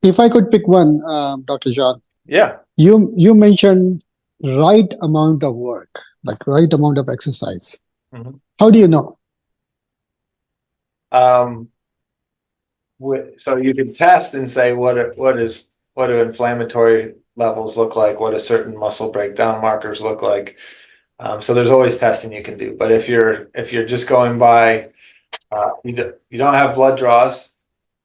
If I could pick one, Dr. John, Yeah. you mentioned right amount of work, like right amount of exercise. Mhm. How do you know? Um, so you can test and say what do inflammatory levels look like? What do certain muscle breakdown markers look like? So there's always testing you can do. But if you're just going by you don't have blood draws,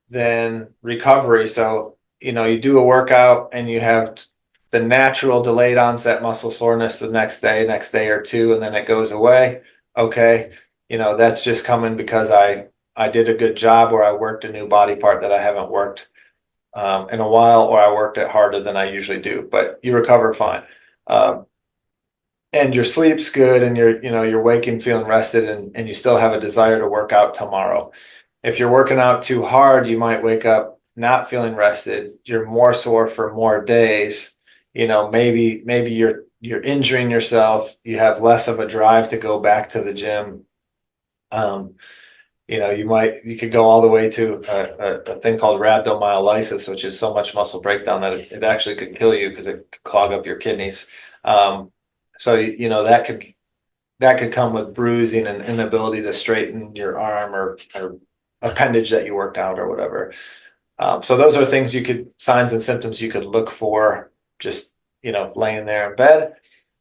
then recovery. So you do a workout and you have the natural delayed onset muscle soreness the next day or two, and then it goes away. Okay, that's just coming because I did a good job, or I worked a new body part that I haven't worked in a while, or I worked it harder than I usually do. But you recover fine. And your sleep's good, and you're waking feeling rested, and you still have a desire to work out tomorrow. If you're working out too hard, you might wake up not feeling rested. You're more sore for more days. Maybe you're injuring yourself. You have less of a drive to go back to the gym. Um, you could go all the way to a thing called rhabdomyolysis, which is so much muscle breakdown that it actually could kill you because it could clog up your kidneys. So that could come with bruising and inability to straighten your arm or appendage that you worked out or whatever. So those are things signs and symptoms you could look for just, laying there in bed.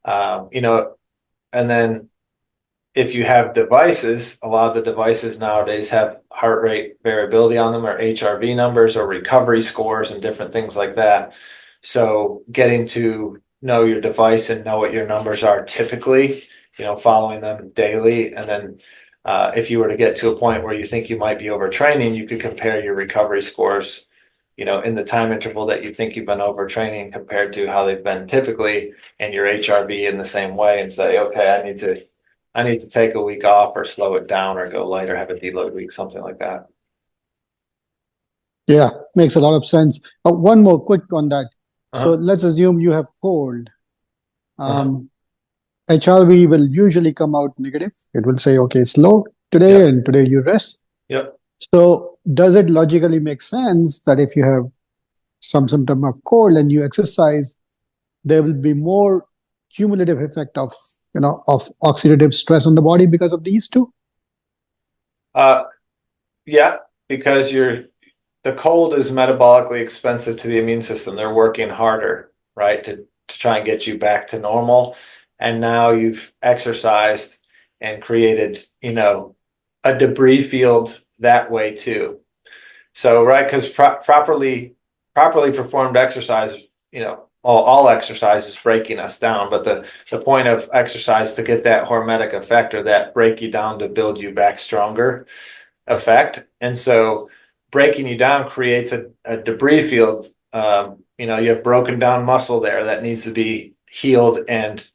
And then if you have devices, a lot of the devices nowadays have heart rate variability on them, or HRV numbers, or recovery scores, and different things like that. So getting to know your device and know what your numbers are typically, following them daily. And then if you were to get to a point where you think you might be overtraining, you could compare your recovery scores, in the time interval that you think you've been overtraining compared to how they've been typically, and your HRV in the same way, and say, okay, I need to take a week off, or slow it down, or go light, or have a deload week, something like that. Yeah, makes a lot of sense. One more quick on that. So Uh-huh. let's assume you have cold. Uh-huh. Um, HRV will usually come out negative. It will say, okay, it's low today, Yep. and today you rest. Yep. So does it logically make sense that if you have some symptom of cold and you exercise, there will be more cumulative effect of oxidative stress on the body because of these two? Uh, yeah, because the cold is metabolically expensive to the immune system. They're working harder, right, to try and get you back to normal. And now you've exercised and created, a debris field that way too. So, right, because properly performed exercise, all exercise is breaking us down, but the point of exercise to get that hormetic effect, or that break you down to build you back stronger effect. And so breaking you down creates a debris field. You have broken down muscle there that needs to be healed and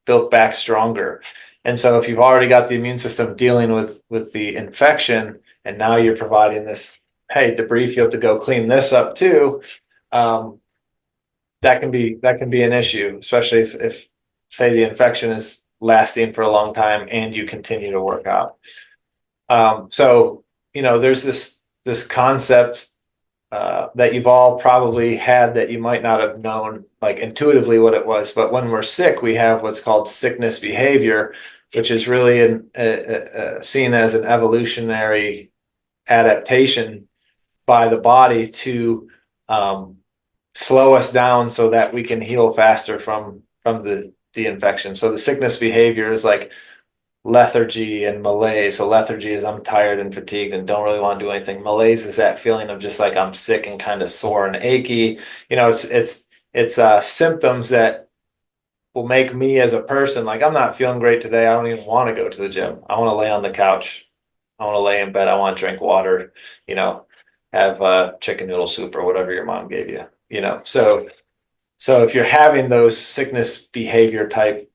built back stronger. And so if you've already got the immune system dealing with the infection, and now you're providing this, hey, debris field to go clean this up too, um, that can be an issue, especially if say the infection is lasting for a long time and you continue to work out. So there's this concept that you've all probably had, that you might not have known like intuitively what it was, but when we're sick, we have what's called sickness behavior, which is really seen as an evolutionary adaptation by the body to slow us down so that we can heal faster from the infection. So the sickness behavior is like lethargy and malaise. So lethargy is I'm tired and fatigued and don't really want to do anything. Malaise is that feeling of just like I'm sick and kind of sore and achy. It's symptoms that will make me as a person like, I'm not feeling great today. I don't even want to go to the gym. I want to lay on the couch. I want to lay in bed. I want to drink water. Have chicken noodle soup or whatever your mom gave you. So if you're having those sickness behavior type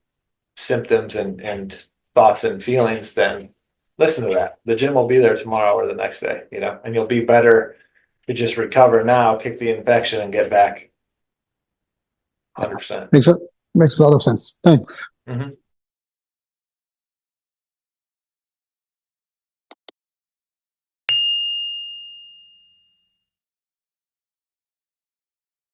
symptoms and thoughts and feelings, then listen to that. The gym will be there tomorrow or the next day, and you'll be better to just recover now, kick the infection, and get back 100%. Makes a lot of sense. Thanks. Mm-hmm.